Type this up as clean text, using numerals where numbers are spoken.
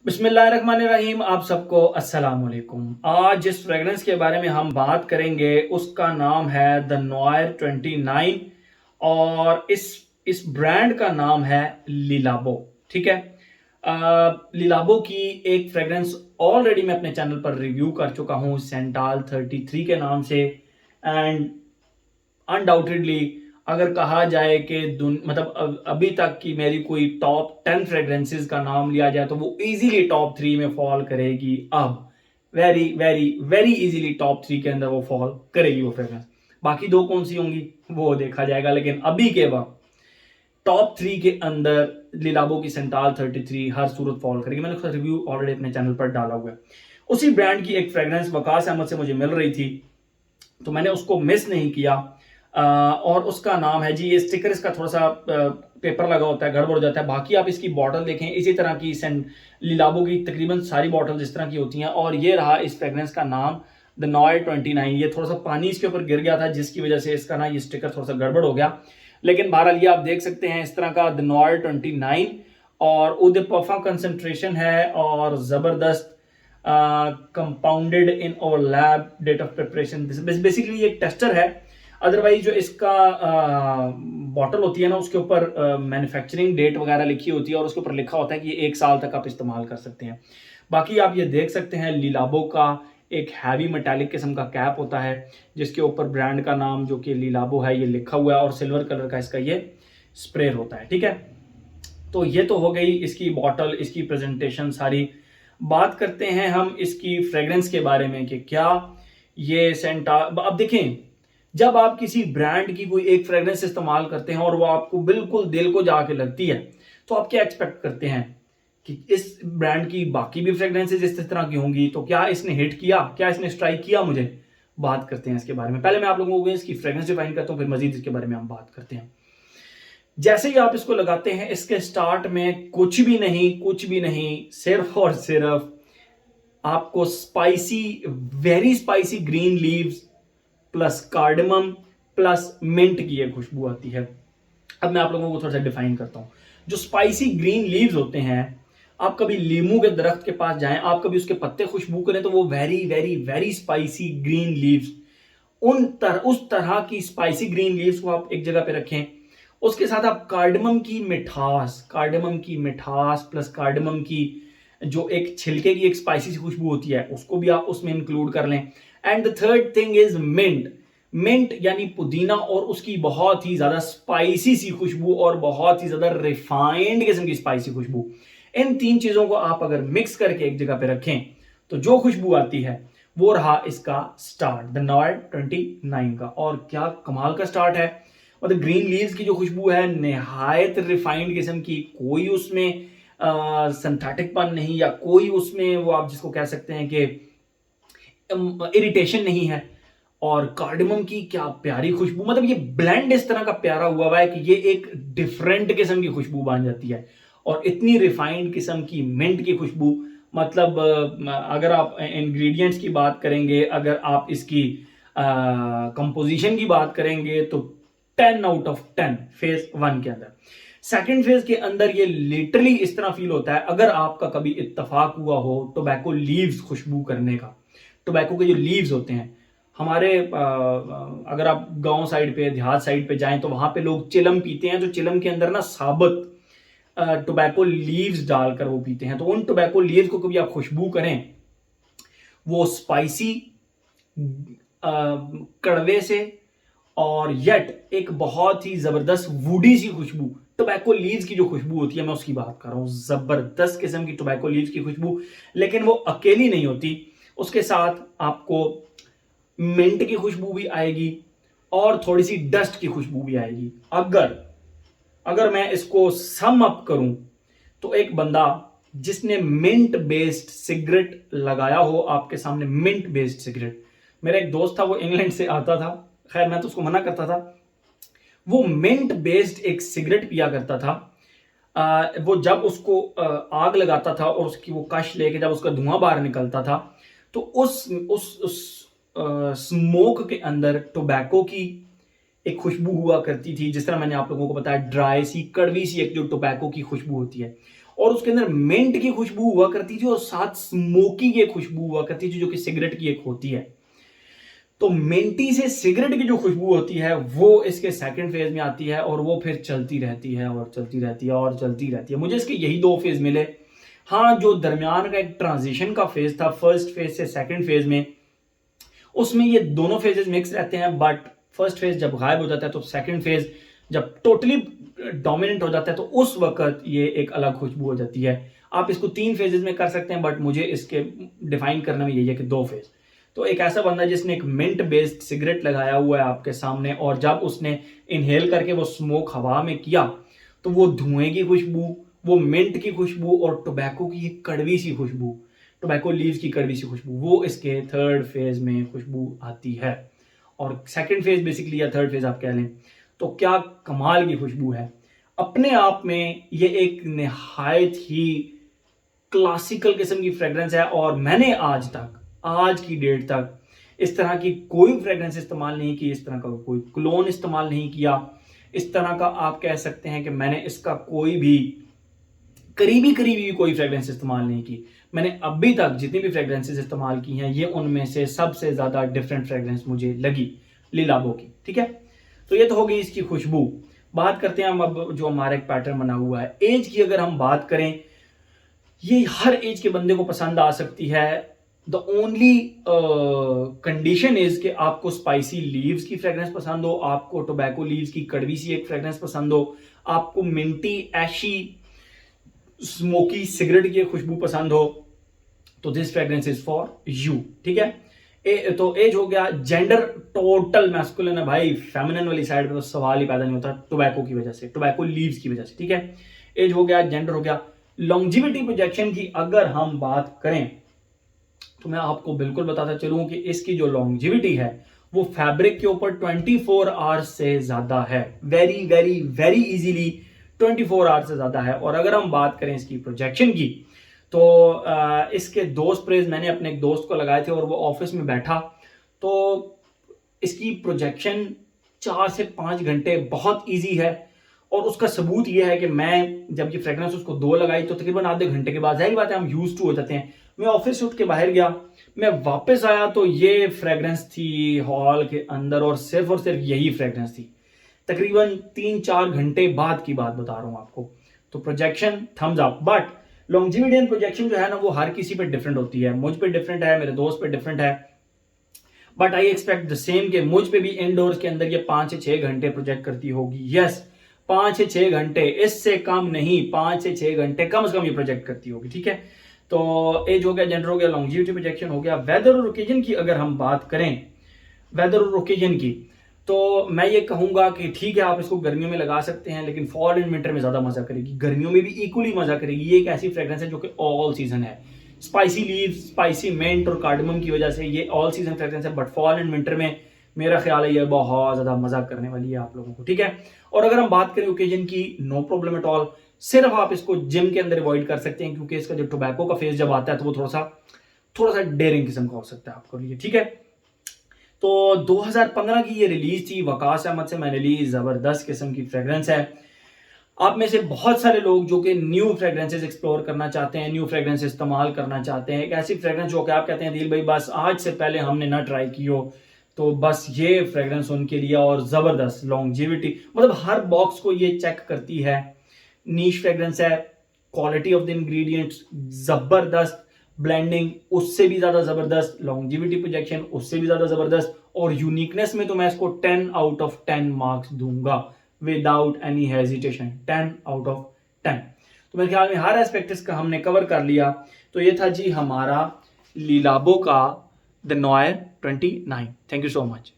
बिस्मिल्लाहिर्रहमानिर्रहीम। आप सबको अस्सलाम वालेकुम। आज जिस फ्रेगरेंस के बारे में हम बात करेंगे उसका नाम है द नॉयर 29 और इस ब्रांड का नाम है लिलाबो। ठीक है। लिलाबो की एक फ्रेगरेंस ऑलरेडी मैं अपने चैनल पर रिव्यू कर चुका हूँ सेंटाल 33 के नाम से। एंड अनडाउटेडली अगर कहा जाए कि मतलब अभी तक की मेरी कोई टॉप 10 फ्रेग्रेंसेस का नाम लिया जाए तो वो इजीली टॉप 3 में फॉल करेगी। अब very very very easily top 3 के अंदर वो फॉल करेगी वो फ्रेग्रेंस। बाकी दो कौन सी होंगी वो देखा जाएगा, लेकिन अभी के वक्त टॉप 3 के अंदर लिलाबो की सेंटाल 33 हर सूरत फॉल करेगी। मैंने उसका रिव्यू ऑलरेडी अपने चैनल पर डाला हुआ है। उसी ब्रांड की एक फ्रेग्रेंस वकास अहमद से मुझे मिल रही थी तो मैंने उसको मिस नहीं किया। और उसका नाम है जी, ये स्टिकर इसका थोड़ा सा पेपर लगा होता है, गड़बड़ हो जाता है। बाकी आप इसकी बॉटल देखें, इसी तरह की लिलाबो की तकरीबन सारी बॉटल इस तरह की होती हैं। और ये रहा इस फ्रेग्रेंस का नाम द नॉयर 29। ये थोड़ा सा पानी इसके ऊपर गिर गया था जिसकी वजह से इसका ना ये स्टिकर थोड़ा सा गड़बड़ हो गया, लेकिन बहरहाल ये आप देख सकते हैं इस तरह का द नॉयर 29 और उद परफा कंसंट्रेशन है और ज़बरदस्त कंपाउंडेड इन और lab date of preparation. Basically ये एक टेस्टर है। अदरवाइज जो इसका बॉटल होती है ना उसके ऊपर मैन्युफैक्चरिंग डेट वगैरह लिखी होती है और उसके ऊपर लिखा होता है कि 1 साल तक आप इस्तेमाल कर सकते हैं। बाकी आप ये देख सकते हैं लिलाबो का एक हैवी मेटालिक किस्म का कैप होता है जिसके ऊपर ब्रांड का नाम जो कि लिलाबो है ये लिखा हुआ है और सिल्वर कलर का इसका ये स्प्रे होता है। ठीक है, तो ये तो हो गई इसकी बॉटल, इसकी प्रेजेंटेशन सारी। बात करते हैं हम इसकी फ्रेग्रेंस के बारे में कि क्या ये सेंटा। अब देखें, जब आप किसी ब्रांड की कोई एक फ्रेग्रेंस इस्तेमाल करते हैं और वो आपको बिल्कुल दिल को जाके लगती है तो आप क्या एक्सपेक्ट करते हैं कि इस ब्रांड की बाकी भी फ्रेग्रेंसेस इस तरह की होंगी। तो क्या इसने हिट किया, क्या इसने स्ट्राइक किया मुझे? बात करते हैं इसके बारे में। पहले मैं आप लोगों को इसकी फ्रेग्रेंस डिफाइन करता हूं, फिर मजीद इसके बारे में हम बात करते हैं। जैसे ही आप इसको लगाते हैं इसके स्टार्ट में कुछ भी नहीं, कुछ भी नहीं, सिर्फ और सिर्फ आपको spicy, very spicy green leaves plus cardamom plus mint की ये खुशबू आती है। अब मैं आप लोगों को थोड़ा सा डिफाइन करता हूं। जो स्पाइसी ग्रीन लीव्स होते हैं, आप कभी लीमू के दरख्त के पास जाएं, आप कभी उसके पत्ते खुशबू करें तो वो very very very spicy green leaves, उस तरह की स्पाइसी ग्रीन लीव्स को आप एक जगह पे रखें। उसके साथ आप कार्डमम की मिठास प्लस कार्डमम की जो एक छिलके की एक स्पाइसी सी खुशबू होती है उसको भी आप उसमें इंक्लूड कर लें। And the third thing is mint. Mint यानी पुदीना और उसकी बहुत ही ज्यादा स्पाइसी सी खुशबू और बहुत ही ज्यादा रिफाइंड किस्म की स्पाइसी खुशबू। इन तीन चीजों को आप अगर मिक्स करके एक जगह पे रखें तो जो खुशबू आती है वो रहा इसका स्टार्ट, द नॉयर 29 का। और क्या कमाल का स्टार्ट है। मतलब ग्रीन लीव्स की जो खुशबू है निहायत रिफाइंड किस्म की, कोई उसमें सिंथेटिक पन नहीं या कोई उसमें वो आप जिसको कह सकते हैं कि इरिटेशन नहीं है। और कार्डमम की क्या प्यारी खुशबू, मतलब ये ब्लेंड इस तरह का प्यारा हुआ है कि ये एक डिफरेंट किस्म की खुशबू बन जाती है। और इतनी रिफाइंड किस्म की मिंट की खुशबू, मतलब अगर आप इंग्रेडिएंट्स की बात करेंगे, अगर आप इसकी कंपोजिशन की बात करेंगे तो 10 आउट ऑफ 10 फेज 1 के अंदर। सेकंड फेज के अंदर ये लिटरली इस तरह फील होता है, अगर आपका कभी इत्तेफाक हुआ हो टोबैको लीव्स खुशबू करने का। टोबैको के जो लीव्स होते हैं हमारे अगर आप गांव साइड पे, देहात साइड पे जाएं तो वहां पे लोग चिलम पीते हैं। तो चिलम के अंदर ना साबुत टोबैको लीव्स डालकर वो पीते हैं। तो उन टोबैको लीव्स को कभी आप खुशबू करें, वो स्पाइसी, कड़वे से और येट एक बहुत ही जबरदस्त वुडी सी खुशबू, टोबैको लीव्स की जो खुशबू होती है मैं उसकी बात कर रहा हूं। जबरदस्त किस्म की टोबैको लीव्स की खुशबू, लेकिन वो अकेली नहीं होती, उसके साथ आपको मिंट की खुशबू भी आएगी और थोड़ी सी डस्ट की खुशबू भी आएगी। अगर मैं इसको सम अप करूं तो एक बंदा जिसने मिंट बेस्ड सिगरेट लगाया हो आपके सामने, मिंट बेस्ड सिगरेट। मेरा एक दोस्त था, वो इंग्लैंड से आता था, खैर मैं तो उसको मना करता था। वो मिंट बेस्ड एक सिगरेट पिया करता था। वो जब उसको आग लगाता था और उसकी वो कश लेके जब उसका धुआं बाहर निकलता था तो उस स्मोक के अंदर टोबैको की एक खुशबू हुआ करती थी। जिस तरह मैंने आप लोगों को बताया, ड्राई सी, कड़वी सी एक जो टोबैको की खुशबू होती है। और उसके अंदर मिंट की खुशबू हुआ करती थी और साथ स्मोकी की खुशबू हुआ करती थी जो कि सिगरेट की एक होती है। तो मिंटी से सिगरेट की जो खुशबू होती है वो इसके सेकंड फेज में आती है और वो फिर चलती रहती है और चलती रहती है और चलती रहती है। मुझे इसके यही दो फेज मिले। हाँ, जो दरमियान का एक ट्रांजिशन का फेज था फर्स्ट फेज से सेकंड फेज में, उसमें ये दोनों फेजेस मिक्स रहते हैं, बट फर्स्ट फेज जब गायब हो जाता है तो सेकंड फेज जब टोटली डोमिनेंट हो जाता है तो उस वक्त ये एक अलग खुशबू हो जाती है। आप इसको 3 फेजेस में कर सकते हैं, बट मुझे इसके डिफाइन करने में यही है कि 2 फेज। तो एक ऐसा बंदा जिसने एक मिंट बेस्ड सिगरेट लगाया हुआ है आपके सामने, और जब उसने इनहेल करके वो स्मोक हवा में किया तो वो धुएं की खुशबू, वो मिंट की खुशबू और टोबैको की एक कड़वी सी खुशबू, टोबैको लीव्स की कड़वी सी खुशबू, वो इसके थर्ड फेज में खुशबू आती है। और सेकंड फेज बेसिकली या थर्ड फेज आप कह लें, तो क्या कमाल की खुशबू है। अपने आप में ये एक निहायत ही क्लासिकल किस्म की फ्रेग्रेंस है, और मैंने आज तक, आज की डेट तक इस तरह की कोई फ्रेग्रेंस इस्तेमाल नहीं की, इस तरह का कोई क्लोन इस्तेमाल नहीं किया, इस तरह का आप कह सकते हैं कि मैंने इसका कोई भी करीबी भी कोई फ्रेग्रेंस इस्तेमाल नहीं की। मैंने अभी तक जितनी भी फ्रेग्रेंसेस इस्तेमाल की हैं, ये उनमें से सबसे ज़्यादा डिफरेंट फ्रेग्रेंस मुझे लगी ली लाबो की। ठीक है, तो ये तो हो गई इसकी खुशबू। बात करते हैं हम अब जो हमारा एक पैटर्न बना हुआ है एज की। अगर हम बात करें, ये हर एज के बंदे को पसंद आ सकती है। द ओनली कंडीशन इज कि आपको स्पाइसी लीव्स की फ्रेग्रेंस पसंद हो, आपको टोबैको लीव्स की कड़वी सी एक फ्रेग्रेंस पसंद हो, आपको मिंटी एशी स्मोकी सिगरेट की खुशबू पसंद हो, तो this fragrance is for you. ठीक है, तो एज हो गया। जेंडर टोटल मैस्कुलिन है भाई, फेमिनिन वाली साइड पे तो सवाल ही पैदा नहीं होता, टोबैको की वजह से, टोबैको लीव्स की वजह से। ठीक है, एज हो गया, जेंडर हो गया। लॉन्जिविटी प्रोजेक्शन की अगर हम बात करें तो मैं आपको बिल्कुल बताता चलूं कि इसकी जो लॉन्जिविटी है वो फैब्रिक के ऊपर 24 आवर्स से ज्यादा है, very very very easily 24 hours से ज्यादा है। और अगर हम बात करें इसकी प्रोजेक्शन की, तो इसके 2 स्प्रेज मैंने अपने एक दोस्त को लगाए थे और वो ऑफिस में बैठा, तो इसकी प्रोजेक्शन 4 से 5 घंटे बहुत इजी है। और उसका सबूत ये है कि मैं जब ये फ्रेग्रेंस उसको 2 लगाई तो तकरीबन आधे घंटे के बाद, जाहिर बात है हम यूज टू हो जाते हैं, मैं ऑफिस से उठ के बाहर गया, मैं वापस आया तो ये फ्रेग्रेंस थी हॉल के अंदर, और सिर्फ यही फ्रेग्रेंस थी। तकरीबन 3-4 घंटे बाद की बात बता रहा हूं आपको। तो projection thumbs up. But longevity and projection जो है ना वो हर किसी पे डिफरेंट होती है। मुझ पे डिफरेंट है, मेरे दोस्त पे डिफरेंट है, but I expect the same कि मुझ पे भी इनडोर्स के अंदर ये 5 से 6 घंटे प्रोजेक्ट करती होगी। यस, 5 से 6 घंटे, इससे कम नहीं, 5 से 6 घंटे कम से कम ये प्रोजेक्ट करती होगी। ठीक है, तो एज हो गया, जेंडर हो गया, लॉन्जिविटी प्रोजेक्शन हो गया। वेदर और ओकेजन की अगर हम बात करें, वेदर और ओकेजन की, तो मैं ये कहूंगा कि ठीक है आप इसको गर्मियों में लगा सकते हैं, लेकिन फॉल एंड विंटर में ज्यादा मजा करेगी, गर्मियों में भी इक्वली मजा करेगी। ये एक ऐसी फ्रेग्रेंस है जो कि ऑल सीजन है। स्पाइसी लीव, स्पाइसी मिंट और कार्डमम की वजह से ये ऑल सीजन फ्रेग्रेंस है, बट फॉल एंड विंटर में मेरा ख्याल है ये बहुत ज्यादा मजा करने वाली है आप लोगों को। ठीक है, और अगर हम बात करें ओकेजन की, नो प्रॉब्लम एट ऑल। सिर्फ आप इसको जिम के अंदर अवॉइड कर सकते हैं, क्योंकि इसका जो टोबैको का फेस जब आता है तो वो थोड़ा सा डेयरिंग किस्म का हो सकता है आपके लिए। ठीक है, तो 2015 की ये रिलीज थी, वकास अहमद से मैंने ली, जबरदस्त किस्म की फ्रेग्रेंस है। आप में से बहुत सारे लोग जो कि न्यू फ्रेग्रेंसेस एक्सप्लोर करना चाहते हैं, न्यू फ्रेग्रेंस इस्तेमाल करना चाहते हैं, एक ऐसी फ्रेग्रेंस जो कि आप कहते हैं दिल भाई बस आज से पहले हमने ना ट्राई की हो, तो बस ये फ्रेग्रेंस उनके लिए। और जबरदस्त लॉन्जिविटी, मतलब हर बॉक्स को ये चेक करती है। नीश फ्रेग्रेंस है, क्वालिटी ऑफ द इंग्रेडिएंट्स जबरदस्त, ब्लेंडिंग उससे भी ज्यादा जबरदस्त, लॉन्जिविटी प्रोजेक्शन उससे भी ज्यादा जबरदस्त, और यूनिकनेस में तो मैं इसको 10 आउट ऑफ 10 मार्क्स दूंगा without any hesitation, 10 out of 10। तो मेरे ख्याल में हर एस्पेक्ट इसका हमने कवर कर लिया। तो ये था जी हमारा लीलाबो का the Noir 29। Thank you so much.